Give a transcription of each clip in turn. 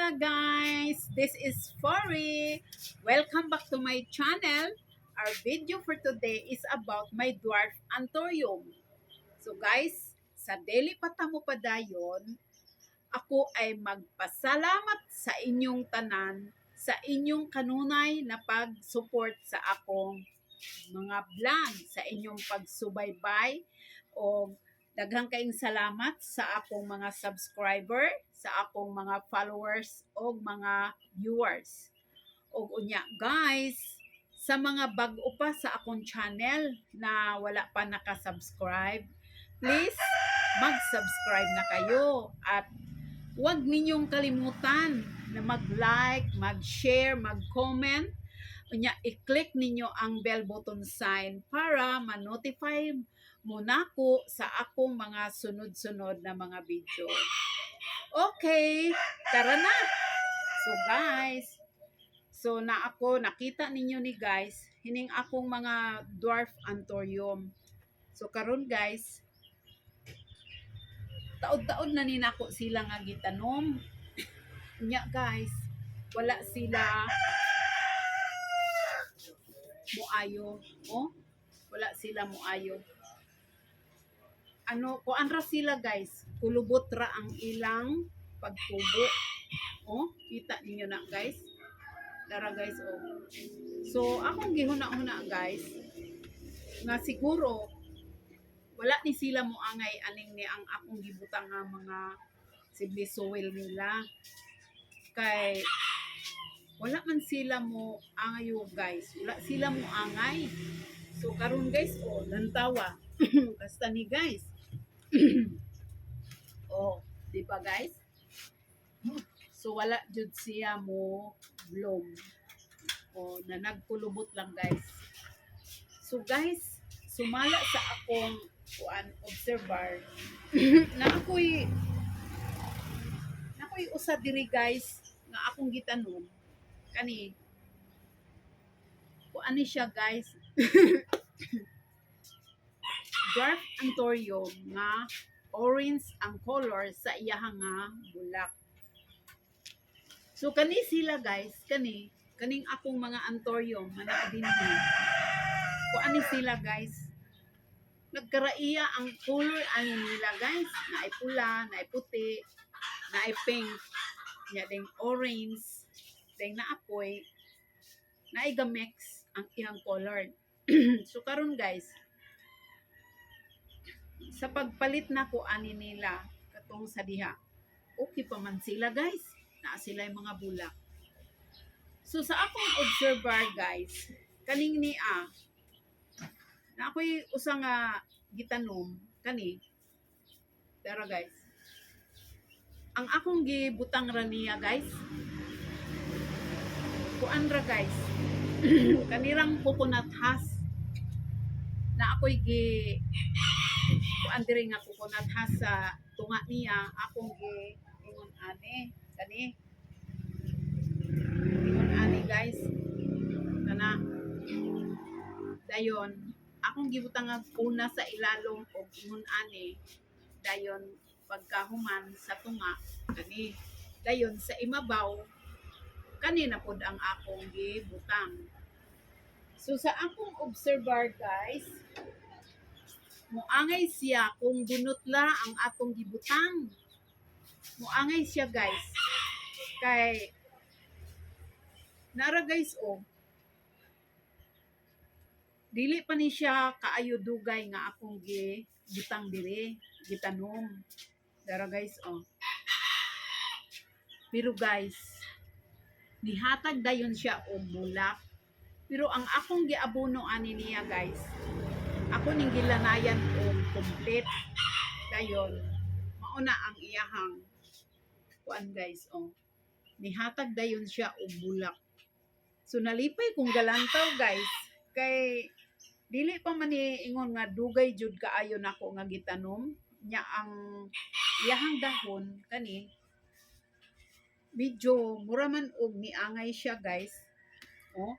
Hello guys, this is Fori. Welcome back to my channel. Our video for today is about my dwarf anthurium. So guys, sa daily patamo padayon, ako ay magpasalamat sa inyong tanan, sa inyong kanunay na pag-support sa akong mga vlog, sa inyong pagsubaybay o daghang kaayong salamat sa akong mga subscriber, sa akong mga followers o mga viewers. O unya guys, sa mga bag-o pa sa akong channel na wala pa nakasubscribe, please mag-subscribe na kayo at huwag ninyong kalimutan na mag-like, mag-share, mag-comment. Unya, i-click ninyo ang bell button sign para ma-notify mo na ko sa akong mga sunod-sunod na mga video. Okay, tara na! So guys, nakita ninyo ni guys, hining akong mga dwarf anthurium. So karon guys, taod-taod na ni nako sila nga gitanom. Nya guys, wala sila muayo. Oh, wala sila muayo. Kuan ra sila guys, kulubot ra ang ilang pagtubo. Oh, kita ninyo na guys. Tara guys, oh. So, akong gihuna-huna guys, nga siguro, wala ni sila mo angay aning ni ang akong gibutang nga mga simple soil nila. Kay, wala man sila mo angayo guys. Wala sila mo angay. So, karon guys, oh, lantawa. Kasta ni guys. Oh, di ba guys? So wala jud siya mo bloom. Oh, na nagkulubot lang guys. So guys, sumala sa akong observer na ako'y usa diri guys nga akong gitanom kani kuan ni siya guys. Dwarf anthurium nga orange ang color sa iyahang nga bulak. So kani sila guys, kaning akong mga anthurium nga naa dinhi. Kuan ni sila guys. Nagkaraiya ang color ani nila guys, naay pula, naay puti, naay pink, nya ding orange, ding naapoy, naay gamix ang iyang color. So karon guys, sa pagpalit na ko ani nila katong sa diha, okay pa man sila guys, naa sila yung mga bulak. So sa akong observer guys, kaning ni na ako'y usa nga gitanom kani, pero guys, ang akong gibutang ra niya guys, kuan ra guys, kanirang coconut husk na ako'y kuan diri nga coconut husk sa tunga niya, akong ingon ani guys, kana dayon akong gibutang nga una sa ilalom og ingon ani, dayon pagkahuman sa tunga kani, dayon sa imabaw kani na pod ang akong gibutang. So sa akong observer guys, muangay siya kung bunotla ang atong gibutang. Muangay siya guys. Kay nara guys, oh, dili pa ni siya kaayo dugay nga akong gibutang diri, gitanom. Dara guys, oh. Pero guys, nihatag dayon siya og bulak. Pero ang akong giabono ani niya guys, ako ning gilanayan og complete. Dayon mauna ang iyahang kuan guys, oh. Nihatag dayon siya og bulak. So nalipay kung galantaw guys, kay dili pa man ingon nga dugay jud kaayo nako nga gitanom nya ang iyahang dahon kani medyo mura man og niangay siya guys, oh.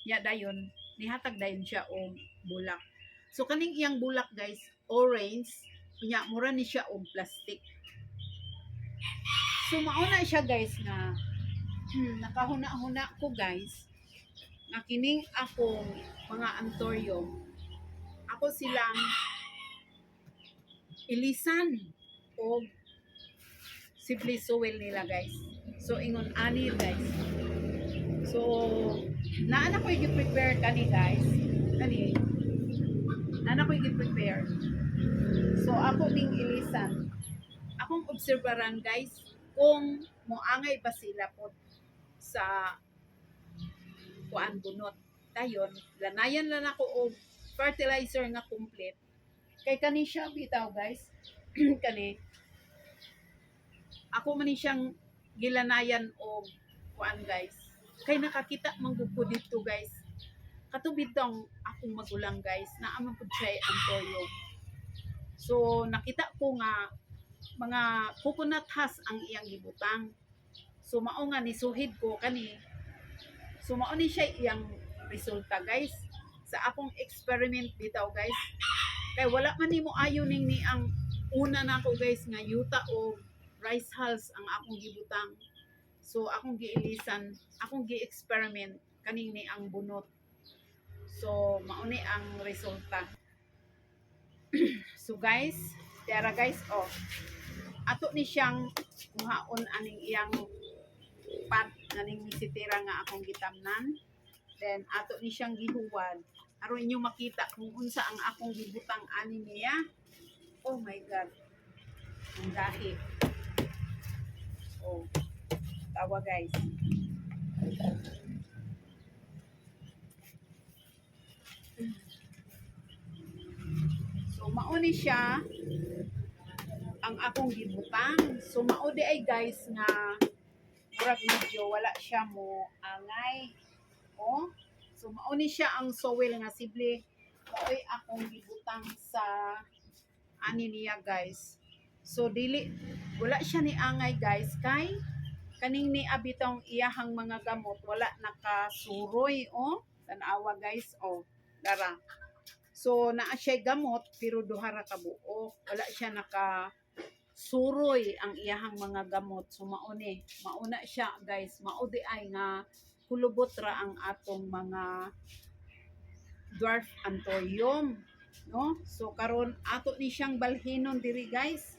Ya dayon nihatag dayon siya og bulak. So kaning iyang bulak guys, orange, nya mura ni siya og plastic. So mauna siya guys nga nakahuna-huna ko guys nga kining akong mga antorium ako silang ilisan o simple soil nila guys. So ingon ani guys. So naana ko i-prepare kani guys. Kani naana ko i-prepare. So ako ding ilisan. Akong obserbaran guys kung moangay ba sila po sa kuan bunot. Dayon lanayan lang ako og fertilizer nga complete. Kay kani siya bitaw guys. Kani ako man ni siyang gilanayan og kuan guys. Kay nakakita manggug ko dito guys. Katubid tong akong magulang guys na amang pud siya ang toyo. So nakita ko nga mga coconut husk ang iyang gibutang. So mao nga nisuhid ko kani. So mao ni siya iyang resulta guys sa akong experiment bitaw guys. Kay wala man nimo ayo ning ni ang una nako guys nga yuta o rice hulls ang akong gibutang. So akong giilisan, akong gi-experiment kaning ni ang bunot. So mao ni ang resulta. So guys, tara guys, oh. Ato ni siyang kuhaon aning iyang pat naning misitira nga akong gitamnan. Then ato ni siyang gihuwad. Aron inyo makita kung unsa ang akong gibutang ani niya. Oh my god. Ang dahi. Oh. Tawa guys. So mao ni siya ang akong gibutang. So mao di ay guys nga murag medyo wala siya mo angay. Oh. So mao ni siya ang soil nga simple maoy akong gibutang sa ani niya guys. So dili wala siya ni angay guys kay kaning ni abitong iyahang mga gamot wala nakasuroy oh. Tanawa guys oh. Dara. So naa siya gamot pero duha ra ka buok. Wala siya naka suroy ang iyahang mga gamot. So mauni, mauna siya guys. Maudi ay nga kulubot ra ang atong mga dwarf anthurium, no? So karon ato ni siyang balhinon diri guys.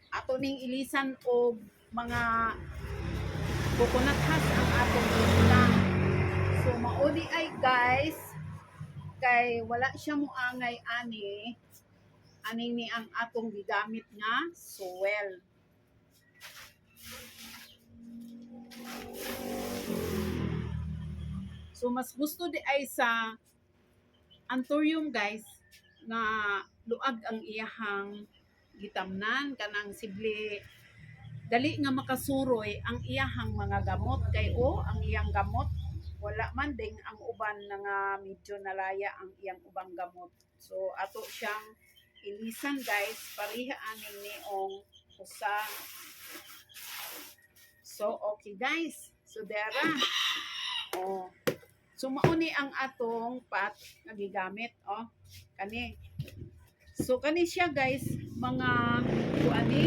Ato ning ilisan og mga coconut husk ang atong ilisan. So maudi ay guys kay wala siya moangay ani aning ni ang atong gigamit nga soil. So mas gusto di ay sa anthurium guys nga luag ang iyahang gitamnan kanang sible dali nga makasuroy ang iyahang mga gamot kay ang iyang gamot wala man ding ang uban na nga medyo nalaya ang iyang ubang gamot. So ato siyang ilisan guys pariha aning niong usa. So okay guys. So dera. Oh. So mauni ang atong pat nga gigamit oh. Kani. So kani siya guys mga kuani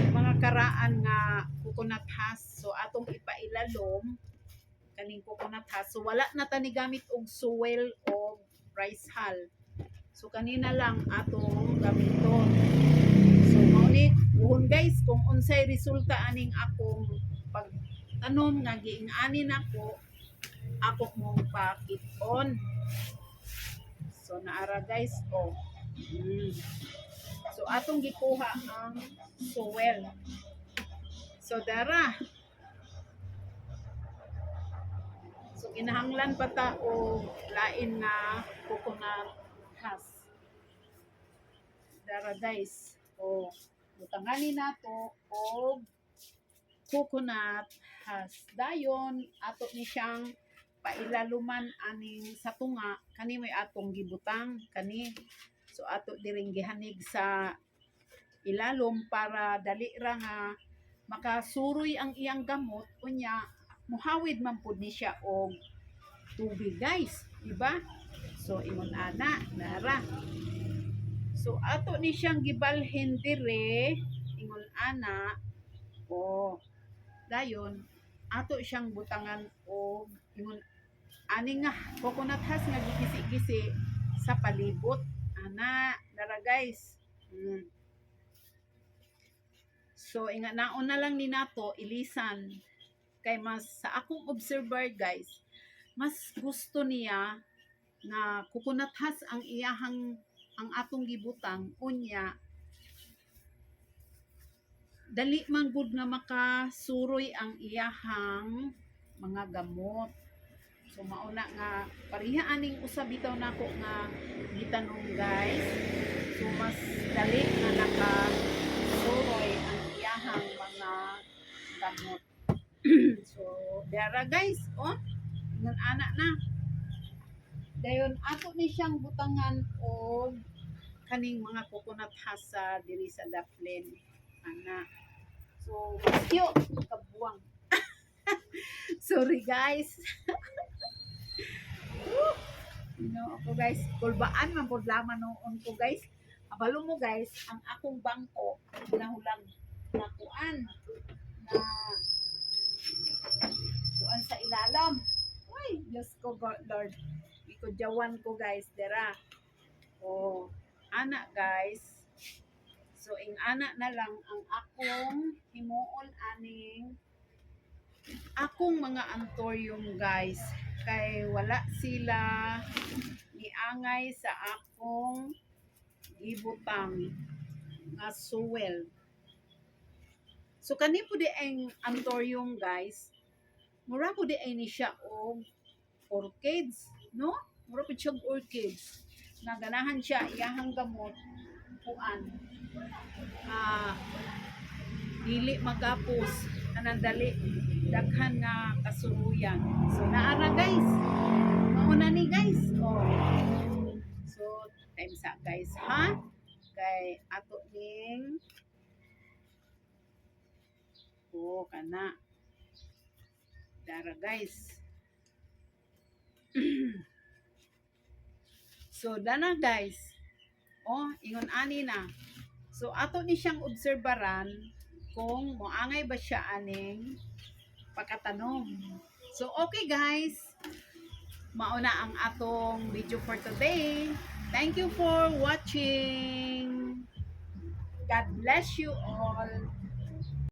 mga karaan nga coconut husk. So atong ipailalom kaning coconut husk. So wala na tani gamit og soil o rice hull. So kanina lang atong gamiton. So mauni buhon guys kung unsay resulta aning akong pagtanom nga giing-ani nako ako mong pakit-on. So naara guys oh. So atong gikuha ang soil. So dara. So kinahanglan pa ta og lain nga coconut husk. Dara guys. Oh, butanganin nato og coconut husk. Dayon ato ni siyang pailaluman aning sa tunga kani may atong gibutang kani. So ato diring gihanig sa ilalom para dali ra nga makasuroy ang iyang gamot unya muhawid man pud ni siya og tubig guys, di ba? So ingon ana nara. So ato ni siyang gibalhin dire ingon ana O dayon ato siyang butangan og ingon ani nga coconut husk nga gigisi-gisi sa palibot ana dara guys. So inga naon na lang ni nato ilisan kay mas sa akong observer guys mas gusto niya nga coconut husk ang iyahang ang atong gibutang unya dali man gud nga makasuroy ang iyahang mga gamot. So mauna nga pareha aning usab bitaw nako nga gitanong guys. So mas dali nga nakasuroy ang iyahang mga gamot. So dara guys, oh. Ngan ana na. Dayon ato ni siyang butangan og kaning mga coconut husk sa diri sa daplin. Ana. So, cute kabuang. Sorry guys. Ako guys, kulbaan man pud laman noon ko guys. Abalo mo guys, ang akong bangko nahulang na kuan sa ilalam. Uy, Diyos ko Lord. Ikudyawan ko guys, dera. Oh, ana guys. So, ing ana na lang ang akong himuon aning akong mga antorium guys. Kay wala sila niangay sa akong gibutang nga suwel. So, kani po di ang antorium guys. Mura po di ay ni siya og orchids, no? Mura po siya og orchids. Naganahan siya iyahang gamot kuan dili magapos anandali daghan nga kasuruyan. So naara guys, mauna ni guys. So time sa guys ha kay ato ning kana dara guys. So dana guys, ingon ani na. So ato ni siyang obserbaran kung moangay ba siya aning pagkatanom. So okay guys, mauna ang atong video for today. Thank you for watching. God bless you all.